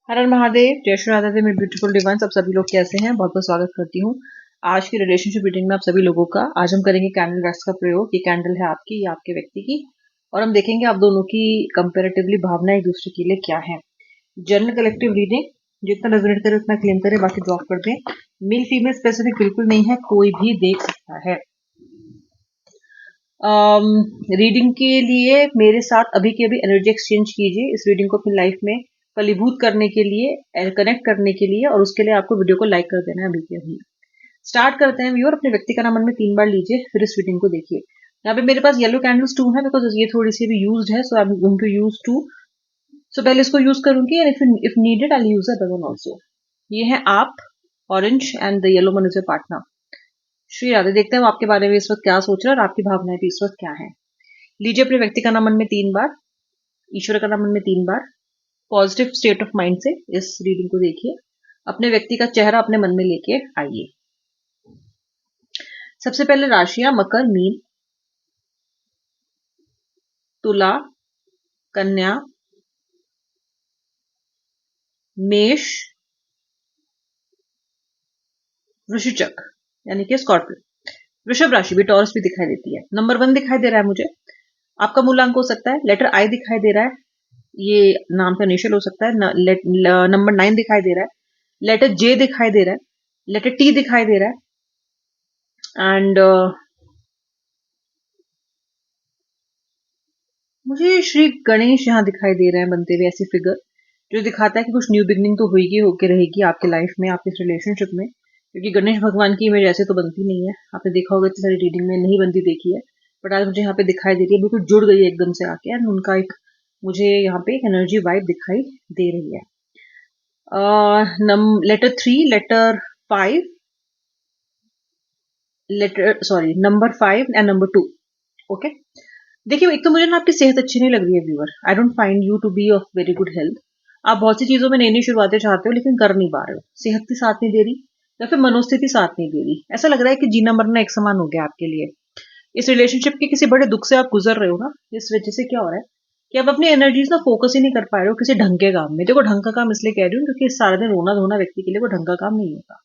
हर हर महादेव, जय श्री राधे मेरे beautiful divine's. आप सभी लोग कैसे हैं? बहुत बहुत स्वागत करती हूँ आज की रिलेशनशिप रीडिंग में आप सभी लोगों का। आज हम करेंगे कैंडल रैक्स का प्रयोग। ये कैंडल है आपकी या आपके व्यक्ति की, और हम देखेंगे आप दोनों की कंपेरेटिवली भावना एक दूसरे के लिए क्या है। जनरल कलेक्टिव रीडिंग, जितना रेजोनेट करे उतना क्लेम करे, बाकी ड्रॉप कर दें। मेल फीमेल स्पेसिफिक बिल्कुल नहीं है, कोई भी देख सकता है। रीडिंग के लिए मेरे साथ अभी के अभी एनर्जी एक्सचेंज कीजिए। इस रीडिंग को अपनी लाइफ में फलीभूत करने के लिए, कनेक्ट करने के लिए, और उसके लिए आपको वीडियो को लाइक कर देना है अभी के अभी। स्टार्ट करते हैं व्यूअर। अपने व्यक्ति का नाम मन में 3 बार लीजिए, फिर इस रीडिंग को देखिए। यहाँ पे मेरे पास येलो कैंडल्स 2 है, बिकॉज ये थोड़ी सी भी यूज्ड है, so I am going to use 2। So पहले इसको यूज करूंगी, and if needed I use the other one also. ये है आप, orange, and the yellow one is your partner. Shri Radhe, देखते हैं वो आपके बारे में इस वक्त क्या सोच रहा है और आपकी भावनाएं भी इस वक्त क्या है। लीजिए अपने व्यक्ति का नाम मन में 3 बार, ईश्वर का नाम मन में 3 बार। पॉजिटिव स्टेट ऑफ माइंड से इस रीडिंग को देखिए। अपने व्यक्ति का चेहरा अपने मन में लेके आइए। सबसे पहले राशियां मकर, मीन, तुला, कन्या, मेष, वृश्चिक यानी कि स्कॉर्पियो। वृषभ राशि भी, टॉरस भी दिखाई देती है। नंबर 1 दिखाई दे रहा है मुझे। आपका मूलांक हो सकता है। लेटर आई दिखाई दे रहा है, ये नाम का इनिशियल हो सकता है। नंबर 9 दिखाई दे रहा है। लेटर जे दिखाई दे रहा है। लेटर टी दिखाई दे रहा है। एंड मुझे श्री गणेश यहाँ दिखाई दे रहे हैं बनते हुए, ऐसी फिगर जो दिखाता है कि कुछ न्यू बिगनिंग तो होगी, होके रहेगी आपके लाइफ में, आपके रिलेशनशिप में। क्योंकि गणेश भगवान की इमेज ऐसे तो बनती नहीं है, आपने देखा होगा इतनी सारी रीडिंग में नहीं बनती देखी है, बट आज मुझे यहाँ पे दिखाई दे रही है, बिल्कुल जुड़ गई है एकदम से आके। एंड उनका एक, मुझे यहाँ पे एक एनर्जी वाइब दिखाई दे रही है। Letter 3, letter 5, number 5 and number 2। Okay, देखिए एक तो मुझे ना आपकी सेहत अच्छी नहीं लग रही है viewer. I don't find you to be of very good health. आप बहुत सी चीजों में नई नई शुरुआतें चाहते हो लेकिन कर नहीं पा रहे हो। सेहत भी साथ नहीं दे रही, या फिर मनोस्थिति साथ नहीं दे रही। ऐसा लग रहा है कि जीना मरना एक समान हो गया आपके लिए। इस रिलेशनशिप के किसी बड़े दुख से आप गुजर रहे हो ना, इस वजह से क्या हो रहा है कि आप अपनी एनर्जीज ना फोकस ही नहीं कर पा रहे हो किसी ढंग के काम में। देखो, ढंग का काम इसलिए कह रही हूँ क्योंकि सारा दिन रोना धोना व्यक्ति के लिए वो ढंग का काम नहीं होता।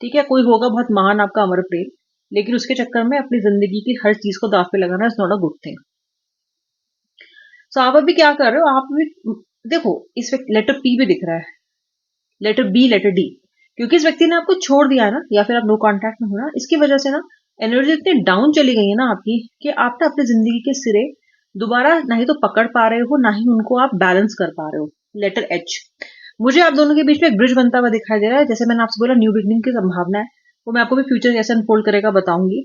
ठीक है, कोई होगा बहुत महान आपका अमर प्रेम, लेकिन उसके चक्कर में अपनी जिंदगी की हर चीज को दाव पे लगाना is not a good thing. So आप अभी क्या कर रहे हो, आप भी देखो, इस वक्त लेटर पी भी दिख रहा है, लेटर बी, लेटर डी। क्योंकि इस व्यक्ति ने आपको छोड़ दिया है ना, या फिर आप नो कांटेक्ट में हो ना, इसकी वजह से ना एनर्जी इतनी डाउन चली गई है ना आपकी, कि आप ना अपनी जिंदगी के सिरे दोबारा ना ही तो पकड़ पा रहे हो, ना ही उनको आप बैलेंस कर पा रहे हो। लेटर एच, मुझे आप दोनों के बीच में एक ब्रिज बनता हुआ दिखाई दे रहा है। जैसे मैंने आपसे बोला न्यू बिगनिंग की संभावना है, वो मैं आपको भी फ्यूचर कैसे अनफोल्ड करेगा बताऊंगी।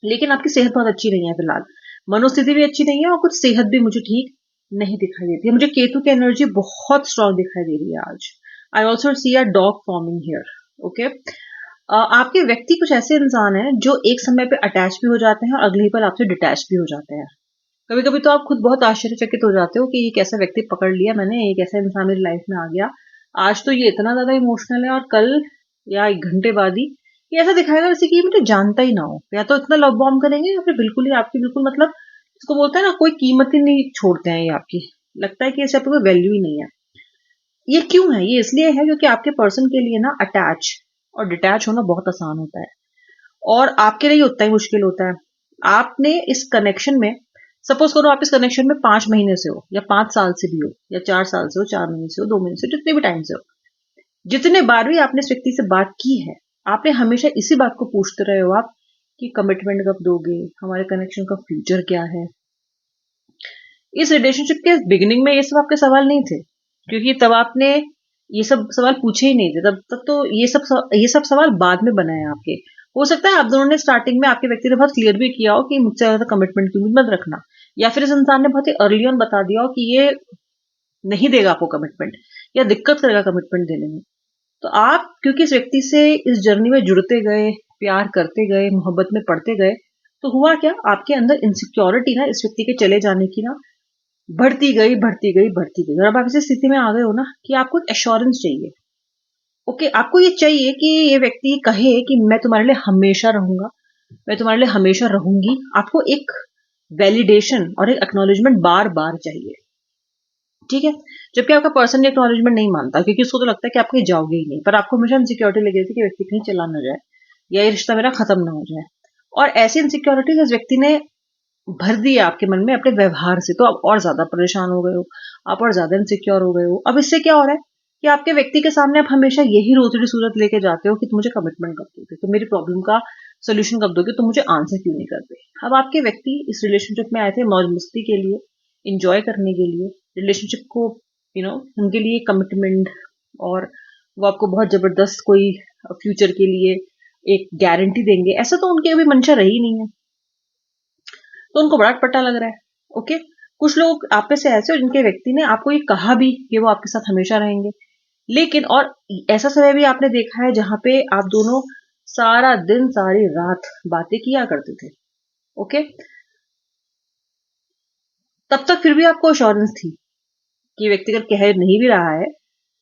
लेकिन आपकी सेहत बहुत अच्छी नहीं है फिलहाल, मनोस्थिति भी अच्छी नहीं है, और कुछ सेहत भी मुझे ठीक नहीं दिखाई देती है। मुझे केतु की एनर्जी बहुत स्ट्रांग दिखाई दे रही है आज। I also see a dog forming here. Okay, आपके व्यक्ति कुछ ऐसे इंसान हैं जो एक समय पे अटैच भी हो जाते हैं और अगले ही पल आपसे डिटैच भी हो जाते हैं। कभी कभी तो आप खुद बहुत आश्चर्यचकित हो जाते हो कि ये कैसा व्यक्ति पकड़ लिया मैंने, एक ऐसा इंसान मेरी लाइफ में आ गया। आज तो ये इतना ज्यादा इमोशनल है, और कल या 1 घंटे बाद ही ये ऐसा दिखाएगा जैसे कि ये मुझे जानता ही ना हो। या तो इतना लव बॉम्ब करेंगे, या फिर बिल्कुल ही आपकी बिल्कुल मतलब, इसको बोलते हैं ना, कोई कीमत ही नहीं छोड़ते हैं ये आपकी। लगता है कि ऐसे आपको कोई वैल्यू ही नहीं है। ये क्यों है? ये इसलिए है क्योंकि आपके पर्सन के लिए ना अटैच और डिटैच होना बहुत आसान होता है, और आपके लिए उतना ही मुश्किल होता है। आपने इस कनेक्शन में, सपोज करो आप इस कनेक्शन में 5 महीने से हो, या 5 साल से भी हो, या 4 साल से हो, 4 महीने से हो, 2 महीने से, जितने भी टाइम से हो, जितने बार भी आपने इस व्यक्ति से बात की है, आपने हमेशा इसी बात को पूछते रहे हो आप कि कमिटमेंट कब दोगे, हमारे कनेक्शन का फ्यूचर क्या है। इस रिलेशनशिप के बिगिनिंग में ये सब आपके सवाल नहीं थे, क्योंकि तब आपने ये सब सवाल पूछे ही नहीं थे। तब तक तो ये सब सवाल बाद में बना है आपके। हो सकता है आप दोनों ने स्टार्टिंग में, आपके व्यक्ति ने बहुत क्लियर भी किया हो कि मुझसे ज्यादा कमिटमेंट की उम्मीद मत रखना, या फिर इस इंसान ने बहुत ही अर्ली ऑन बता दिया हो कि ये नहीं देगा आपको कमिटमेंट, या दिक्कत करेगा कमिटमेंट देने में। तो आप क्योंकि इस व्यक्ति से इस जर्नी में जुड़ते गए, प्यार करते गए, मोहब्बत में पड़ते गए, तो हुआ क्या, आपके अंदर इनसिक्योरिटी ना इस व्यक्ति के चले जाने की ना बढ़ती गई, बढ़ती गई, बढ़ती गई। और अब आप इस स्थिति में आ गए हो ना कि आपको एक एश्योरेंस चाहिए। ओके, आपको ये चाहिए कि ये व्यक्ति कहे कि मैं तुम्हारे लिए हमेशा रहूंगा, मैं तुम्हारे लिए हमेशा रहूंगी। आपको एक वैलिडेशन और एक एक्नॉलेजमेंट बार बार चाहिए। ठीक है। जबकि आपका पर्सन एक्नॉलेजमेंट नहीं मानता, क्योंकि उसको तो लगता है कि आप कहीं जाओगे ही नहीं, पर आपको हमेशा इनसिक्योरिटी लगी रहती है कि व्यक्ति कहीं चला ना जाए या ये रिश्ता मेरा खत्म ना हो जाए। और ऐसी इनसिक्योरिटीज इस व्यक्ति ने भर दी है आपके मन में अपने व्यवहार से, तो आप और ज्यादा परेशान हो गए हो, आप और ज्यादा इनसिक्योर हो गए हो। अब इससे क्या हो रहा है कि आपके व्यक्ति के सामने आप हमेशा यही रोतड़ी सूरत लेके जाते हो कि तुम मुझे कमिटमेंट कब दोगे, तुम मेरी प्रॉब्लम का सोल्यूशन कब दोगे, तुम मुझे आंसर क्यों नहीं करते। अब आपके व्यक्ति इस रिलेशनशिप में आए थे मौज मस्ती के लिए, इंजॉय करने के लिए, रिलेशनशिप को उनके लिए कमिटमेंट, और वो आपको बहुत जबरदस्त कोई फ्यूचर के लिए एक गारंटी देंगे, ऐसा तो उनकी अभी मंशा रही नहीं है, तो उनको बड़ा अटपटा लग रहा है। ओके। कुछ लोग आप में से ऐसे हो जिनके व्यक्ति ने आपको ये कहा भी कि वो आपके साथ हमेशा रहेंगे, लेकिन और ऐसा समय भी आपने देखा है जहां पे आप दोनों सारा दिन सारी रात बातें किया करते थे। ओके। तब तक फिर भी आपको अश्योरेंस थी कि व्यक्ति अगर कह नहीं भी रहा है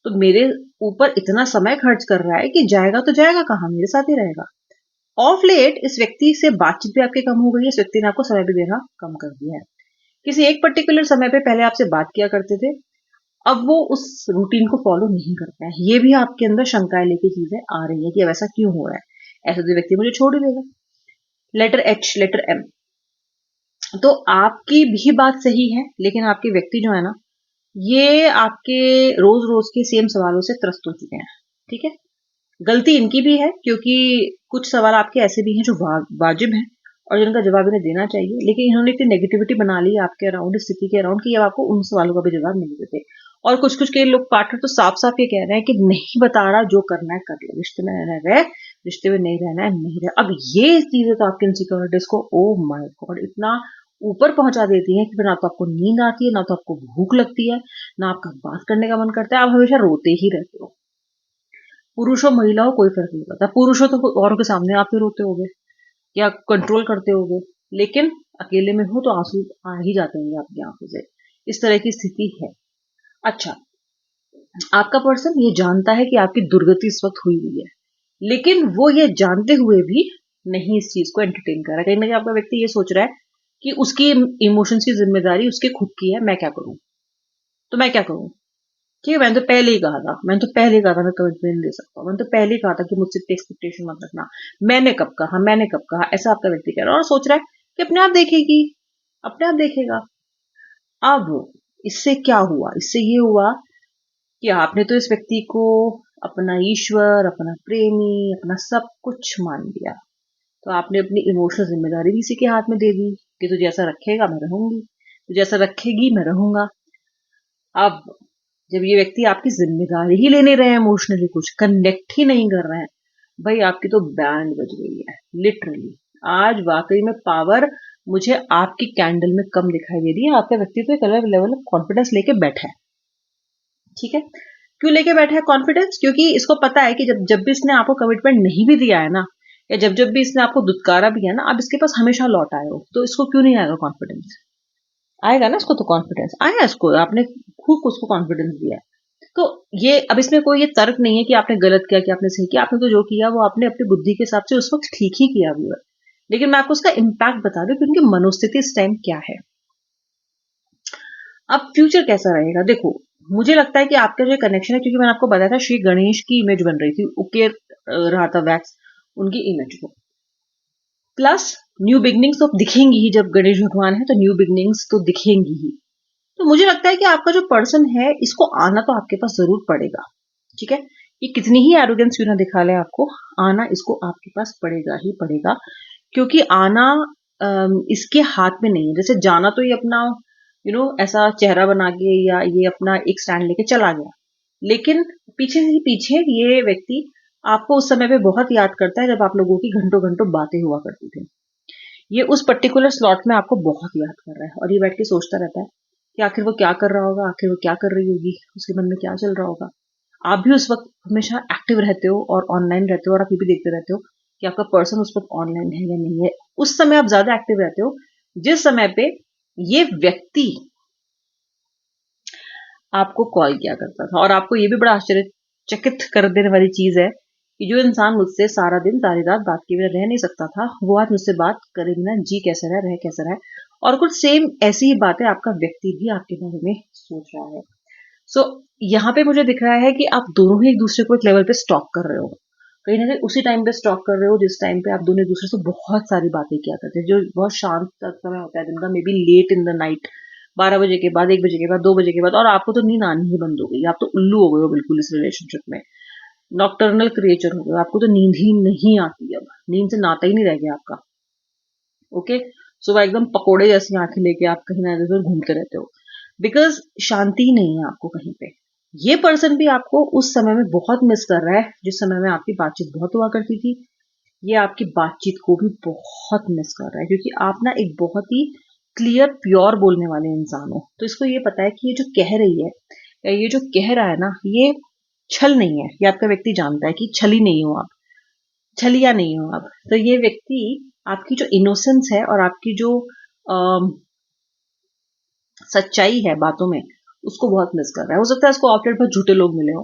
तो मेरे ऊपर इतना समय खर्च कर रहा है कि जाएगा तो जाएगा कहाँ, मेरे साथ ही रहेगा। ऑफ लेट इस व्यक्ति से बातचीत भी आपकी कम हो गई है, इस व्यक्ति ने आपको समय भी देना कम कर दिया है। किसी एक पर्टिकुलर समय पे पहले आपसे बात किया करते थे, अब वो उस रूटीन को फॉलो नहीं करता है। ये भी आपके अंदर शंकाएं लेके चीजें आ रही है कि अब ऐसा क्यों हो रहा है, ऐसा तो व्यक्ति मुझे छोड़ ही देगा। Letter H, letter M. तो आपकी भी बात सही है, लेकिन आपके व्यक्ति जो है ना, ये आपके रोज रोज के सेम सवालों से त्रस्त हो चुके हैं। ठीक है। गलती इनकी भी है, क्योंकि कुछ सवाल आपके ऐसे भी हैं जो वाजिब हैं और जिनका जवाब इन्हें देना चाहिए, लेकिन इन्होंने इतनी नेगेटिविटी बना ली आपके अराउंड, स्थिति के अराउंड, कि अब आपको उन सवालों का भी जवाब नहीं देते। और कुछ कुछ के लोग पार्टनर तो साफ साफ ये कह रहे हैं कि नहीं बता रहा, जो करना है कर ले, रिश्ते में रहना रहे, रिश्ते में नहीं रहना है नहीं रहे। अब ये चीजें तो आपकी इनसिक्योरिटीज को ओ माय गॉड इतना ऊपर पहुंचा देती है कि फिर ना तो आपको नींद आती है, ना तो आपको भूख लगती है, ना आपका बात करने का मन करता है, आप हमेशा रोते ही रहते हो। पुरुष हो महिला हो कोई फर्क नहीं पड़ता, पुरुष हो तो औरों के सामने आप ही रोते होगे या कंट्रोल करते होगे, लेकिन अकेले में हो तो आंसू आ ही जाते होंगे आपकी आंखों से। इस तरह की स्थिति है। अच्छा, आपका पर्सन ये जानता है कि आपकी दुर्गति इस वक्त हुई हुई है, लेकिन वो ये जानते हुए भी नहीं इस चीज को एंटरटेन कर रहा है। कहीं ना कहीं आपका व्यक्ति ये सोच रहा है कि उसकी इमोशंस की जिम्मेदारी उसके खुद की है, मैं क्या करूं, तो मैं क्या करूं। ठीक है, मैंने तो पहले ही कहा था, मैं कमिटमेंट दे सकता हूँ, मैंने तो पहले ही कहा था कि मुझसे इतनी एक्सपेक्टेशन मत रखना, मैंने कब कहा, ऐसा आपका व्यक्ति कह रहा है और सोच रहा है कि अपने आप देखेगी, अपने आप देखेगा। अब इससे क्या हुआ, इससे ये हुआ कि आपने तो इस व्यक्ति को अपना ईश्वर, अपना प्रेमी, अपना सब कुछ मान लिया, तो आपने अपनी इमोशनल जिम्मेदारी भी इसी के हाथ में दे दी कि तुझे ऐसा रखेगा मैं रहूंगी, तुझे ऐसा रखेगी मैं रहूंगा। अब जब ये व्यक्ति आपकी जिम्मेदारी ही ले नहीं रहे हैं, इमोशनली कुछ कनेक्ट ही नहीं कर रहे हैं, भाई आपकी तो बैंड बज गई है लिटरली। आज वाकई में पावर मुझे आपकी कैंडल में कम दिखाई दे रही है। आपका व्यक्ति तो एक अलग लेवल ऑफ कॉन्फिडेंस लेके बैठा है। ठीक है। क्यों लेके बैठा है कॉन्फिडेंस, क्योंकि इसको पता है कि जब जब भी इसने आपको कमिटमेंट नहीं भी दिया है ना, या जब जब भी इसने आपको दुत्कारा भी है ना, अब इसके पास हमेशा लौट आए हो, तो इसको क्यों नहीं आएगा कॉन्फिडेंस। आएगा ना इसको, तो कॉन्फिडेंस आया इसको, आपने खूब उसको कॉन्फिडेंस दिया है। तो ये अब इसमें कोई ये तर्क नहीं है कि आपने गलत किया कि आपने सही किया, आपने तो जो किया वो आपने अपनी बुद्धि के हिसाब से उस वक्त ठीक ही किया भी। लेकिन मैं आपको उसका इम्पैक्ट बता दूं कि उनकी मनोस्थिति इस टाइम क्या है। अब फ्यूचर कैसा रहेगा, देखो मुझे लगता है कि आपका जो कनेक्शन है, क्योंकि मैंने आपको बताया था श्री गणेश की इमेज बन रही थी, उकेर रहा था वैक्स उनकी इमेज को, प्लस न्यू बिगनिंग्स तो दिखेंगी ही, जब गणेश भगवान है तो न्यू बिगनिंग्स तो दिखेंगी ही। तो मुझे लगता है कि आपका जो पर्सन है इसको आना तो आपके पास जरूर पड़ेगा। ठीक है। ये कितनी ही एरोगेंस क्यों ना दिखा ले आपको, आना इसको आपके पास पड़ेगा ही पड़ेगा, क्योंकि आना इसके हाथ में नहीं है। जैसे जाना तो ये अपना ऐसा चेहरा बना के या ये अपना एक स्टैंड लेके चला गया, लेकिन पीछे से ही पीछे ये व्यक्ति आपको उस समय पे बहुत याद करता है जब आप लोगों की घंटों घंटों बातें हुआ करती थी। ये उस पर्टिकुलर स्लॉट में आपको बहुत याद कर रहा है और ये बैठ के सोचता रहता है कि आखिर वो क्या कर रहा होगा, आखिर वो क्या कर रही होगी, उसके मन में क्या चल रहा होगा। आप भी उस वक्त हमेशा एक्टिव रहते हो और ऑनलाइन रहते हो, और आप ये भी देखते रहते हो कि आपका पर्सन उस वक्त ऑनलाइन है या नहीं है। उस समय आप ज्यादा एक्टिव रहते हो जिस समय पे ये व्यक्ति आपको कॉल किया करता था। और आपको ये भी बड़ा आश्चर्यचकित कर देने वाली चीज है कि जो इंसान मुझसे सारा दिन सारी रात बात किए बिना रह नहीं सकता था, वो आज मुझसे बात करे बिना जी कैसे रहे कैसे रहे, और कुछ सेम ऐसी ही बातें आपका व्यक्ति भी आपके बारे में सोच रहा है। सो यहाँ पे मुझे दिख रहा है कि आप दोनों ही एक दूसरे को एक लेवल पे स्टॉक कर रहे हो, कहीं ना कहीं उसी टाइम पे स्टॉक कर रहे हो जिस टाइम पे आप दोनों एक दूसरे से बहुत सारी बातें किया करते हैं, जो बहुत शांत समय होता है दिन का, maybe late in the night, 12 बजे के बाद, 1 बजे के बाद, 2 बजे के बाद, और आपको तो नींद आनी ही बंद हो गई, आप तो उल्लू हो गए हो बिल्कुल इस रिलेशनशिप में, नॉकटर्नल क्रिएचर हो गए, आपको तो नींद ही नहीं आती, अब नींद से नाता ही नहीं रह गया आपका। ओके, सुबह एकदम पकोड़े जैसी आंखें लेके आप कहीं ना कहीं घूमते रहते हो, बिकॉज शांति नहीं है आपको कहीं पे। ये पर्सन भी आपको उस समय में बहुत मिस कर रहा है जिस समय में आपकी बातचीत बहुत हुआ करती थी। ये आपकी बातचीत को भी बहुत मिस कर रहा है, क्योंकि आप ना एक बहुत ही क्लियर प्योर बोलने वाले इंसान हो, तो इसको ये पता है कि ये जो कह रही है या ये जो कह रहा है ना, ये छल नहीं है, ये आपका व्यक्ति जानता है कि छली नहीं हो आप, छलिया नहीं हो आप। तो ये व्यक्ति आपकी जो इनोसेंस है और आपकी जो सच्चाई है बातों में, उसको बहुत मिस कर रहा है। हो सकता है इसको आउटलेट पर झूठे लोग मिले हो,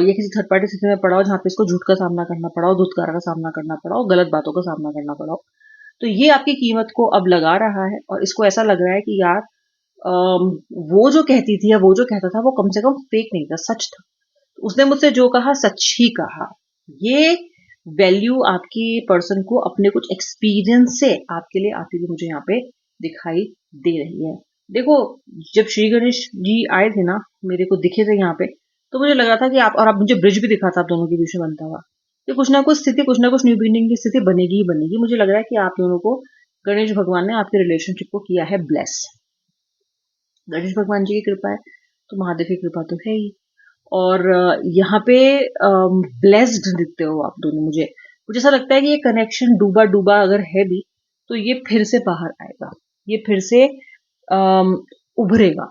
ये किसी थर्ड पार्टी स्थिति में पड़ा हो जहाँ पे इसको झूठ का सामना करना पड़ा हो, धुतकार का सामना करना पड़ा हो, गलत बातों का सामना करना पड़ा हो। तो ये आपकी कीमत को अब लगा रहा है और इसको ऐसा लग रहा है कि यार वो जो कहती थी या वो जो कहता था वो कम से कम फेक नहीं था, सच था। उसने मुझसे जो कहा सच ही कहा। ये वैल्यू आपकी पर्सन को अपने कुछ एक्सपीरियंस से आपके लिए आती हुई मुझे यहाँ पे दिखाई दे रही है। देखो, जब श्री गणेश जी आए थे ना, मेरे को दिखे थे यहाँ पे, तो मुझे लग रहा था कि आप मुझे ब्रिज भी दिखा था आप दोनों के बीच में बनता हुआ, कि कुछ ना कुछ स्थिति, कुछ ना कुछ न्यू बिगिनिंग की स्थिति बनेगी ही बनेगी। मुझे लग रहा है कि आप दोनों को गणेश भगवान ने आपके रिलेशनशिप को किया है ब्लेस। गणेश भगवान जी की कृपा है तो महादेव की कृपा तो है ही, और यहाँ पे ब्लेस्ड दिखते हो आप दोनों। मुझे ऐसा लगता है कि ये कनेक्शन डूबा डूबा अगर है भी तो ये फिर से बाहर आएगा, ये फिर से उभरेगा।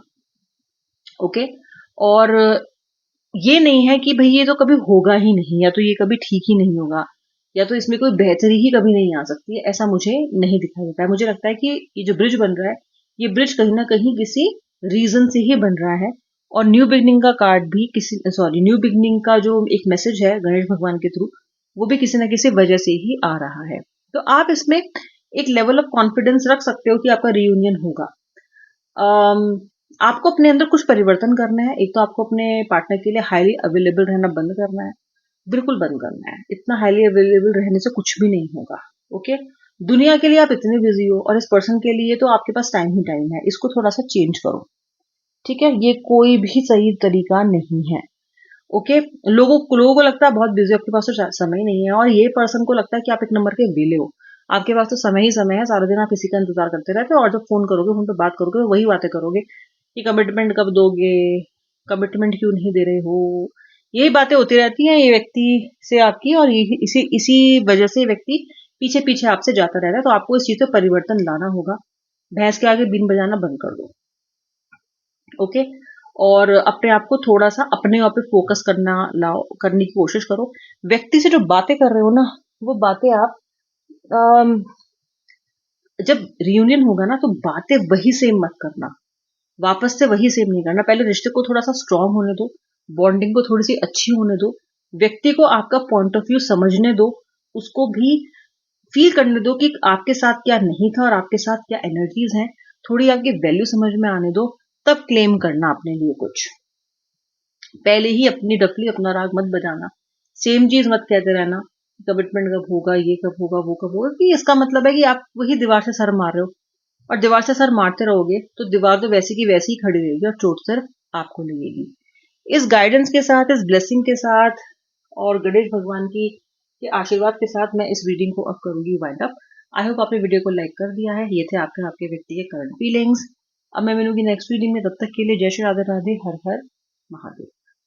ओके, और ये नहीं है कि भाई ये तो कभी होगा ही नहीं, या तो ये कभी ठीक ही नहीं होगा, या तो इसमें कोई बेहतरी ही कभी नहीं आ सकती है, ऐसा मुझे नहीं दिखाई देता है। मुझे लगता है कि ये जो ब्रिज बन रहा है, ये ब्रिज कहीं ना कहीं किसी रीजन से ही बन रहा है, और न्यू बिगनिंग का कार्ड भी न्यू बिगनिंग का जो एक मैसेज है गणेश भगवान के थ्रू, वो भी किसी ना किसी वजह से ही आ रहा है। तो आप इसमें एक लेवल ऑफ कॉन्फिडेंस रख सकते हो कि आपका रियूनियन होगा। आपको अपने अंदर कुछ परिवर्तन करना है। एक तो आपको अपने पार्टनर के लिए हाईली अवेलेबल रहना बंद करना है, बिल्कुल बंद करना है। इतना हाईली अवेलेबल रहने से कुछ भी नहीं होगा। ओके, दुनिया के लिए आप इतने बिजी हो और इस पर्सन के लिए तो आपके पास टाइम ही टाइम है। इसको थोड़ा सा चेंज करो, ठीक है? ये कोई भी सही तरीका नहीं है। ओके, लोगों को लगता है बहुत बिजी, आपके पास तो समय ही नहीं है, और ये पर्सन को लगता है कि आप एक नंबर के वेले हो, आपके पास तो समय ही समय है, सारा दिन आप इसी का इंतजार करते रहते हो, और जब फोन करोगे, फोन पे बात करोगे, वही बातें करोगे कि कमिटमेंट कब दोगे, कमिटमेंट क्यों नहीं दे रहे हो, यही बातें होती रहती हैं ये व्यक्ति से आपकी, और इसी वजह से व्यक्ति पीछे पीछे आपसे जाता रहता है। तो आपको इस चीज से परिवर्तन लाना होगा। भैंस के आगे बीन बजाना बंद कर दो। ओके, और अपने आप को थोड़ा सा अपने आप पे फोकस करने की कोशिश करो। व्यक्ति से जो बातें कर रहे हो ना, वो बातें आप जब रियूनियन होगा ना, तो बातें वही सेम मत करना, वापस से वही सेम नहीं करना। पहले रिश्ते को थोड़ा सा स्ट्रांग होने दो, बॉन्डिंग को थोड़ी सी अच्छी होने दो, व्यक्ति को आपका पॉइंट ऑफ व्यू समझने दो, उसको भी फील करने दो कि आपके साथ क्या नहीं था और आपके साथ क्या एनर्जीज हैं, थोड़ी आपकी वैल्यू समझ में आने दो, तब क्लेम करना अपने लिए कुछ। पहले ही अपनी डफली अपना राग मत बजाना, सेम चीज मत कहते रहना, कमिटमेंट कब होगा, ये कब होगा, वो कब होगा, कि इसका मतलब है कि आप वही दीवार से सर मार रहे हो, और दीवार से सर मारते रहोगे तो दीवार तो वैसी की वैसी ही खड़ी रहेगी और चोट सिर्फ आपको लगेगी। इस गाइडेंस के साथ, इस ब्लेसिंग के साथ और गणेश भगवान की के आशीर्वाद के साथ मैं इस रीडिंग को अब करूंगी वाइंड अप। आई होप आपने वीडियो को लाइक कर दिया है। ये थे आपके व्यक्ति के करंट फीलिंग्स। अब मैं मिलूंगी नेक्स्ट रीडिंग में, तब तक के लिए जय श्री राधे राधे, हर हर महादेव।